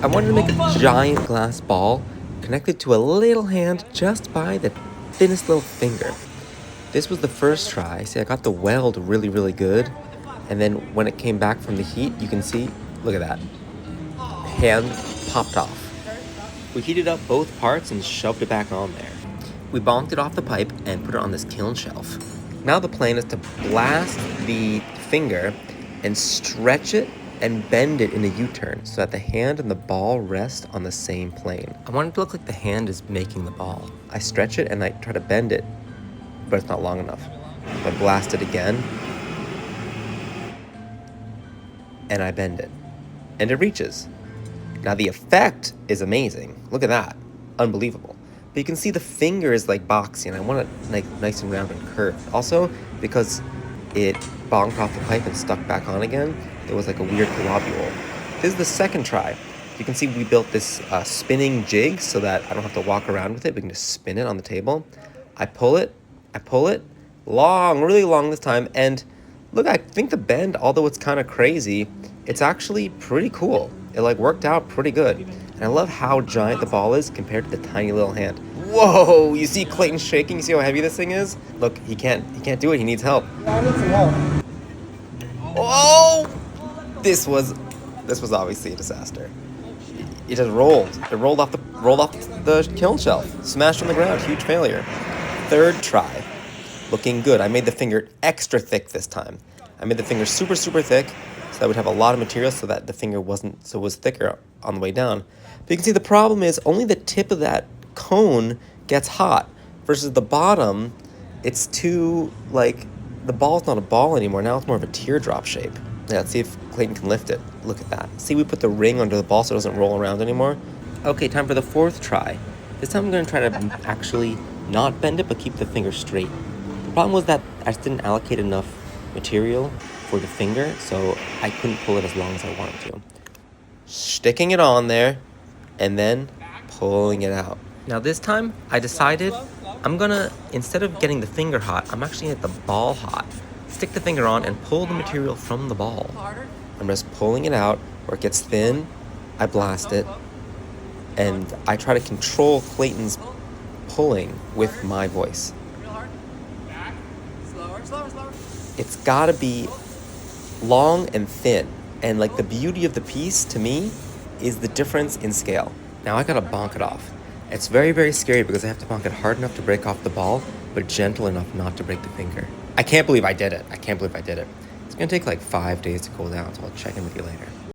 I wanted to make a giant glass ball connected to a little hand just by the thinnest little finger. This was the first try. See, I got the weld really, really good. And then when it came back from the heat, you can see, look at that. Hand popped off. We heated up both parts and shoved it back on there. We bonked it off the pipe and put it on this kiln shelf. Now the plan is to blast the finger and stretch it and bend it in a U-turn so that the hand and the ball rest on the same plane. I want it to look like the hand is making the ball. I stretch it and I try to bend it, but it's not long enough. So I blast it again, and I bend it, and it reaches. Now the effect is amazing. Look at that, unbelievable. But you can see the finger is like boxy, and I want it like nice and round and curved. Also, because it bonked off the pipe and stuck back on again, there was like a weird globule. This is the second try. You can see we built this spinning jig so that I don't have to walk around with it. We can just spin it on the table. I pull it, long, really long this time, and look, I think the bend, although it's kind of crazy, it's actually pretty cool. It like worked out pretty good. And I love how giant the ball is compared to the tiny little hand. Whoa, you see Clayton shaking? You see how heavy this thing is? Look, he can't do it, he needs help. I need some help. Oh! This was obviously a disaster. It just rolled. It rolled off the kiln shelf. Smashed on the ground, huge failure. Third try. Looking good. I made the finger extra thick this time. I made the finger super, super thick so that would have a lot of material so that the finger was thicker on the way down. But you can see the problem is only the tip of that cone gets hot versus the bottom, it's too, like, the ball's not a ball anymore. Now it's more of a teardrop shape. Yeah, let's see if Clayton can lift it. Look at that. See, we put the ring under the ball so it doesn't roll around anymore. Okay, time for the fourth try. This time I'm going to try to actually not bend it, but keep the finger straight. The problem was that I just didn't allocate enough material for the finger, so I couldn't pull it as long as I wanted to. Sticking it on there, and then pulling it out. Now this time, I decided I'm gonna, instead of getting the finger hot, I'm actually gonna get the ball hot. Stick the finger on and pull the material from the ball. I'm just pulling it out where it gets thin. I blast it, and I try to control Clayton's pulling with my voice. It's gotta be long and thin, and like the beauty of the piece to me is the difference in scale. Now I gotta bonk it off. It's very, very scary because I have to bonk it hard enough to break off the ball, but gentle enough not to break the finger. I can't believe I did it. It's gonna take like 5 days to cool down, so I'll check in with you later.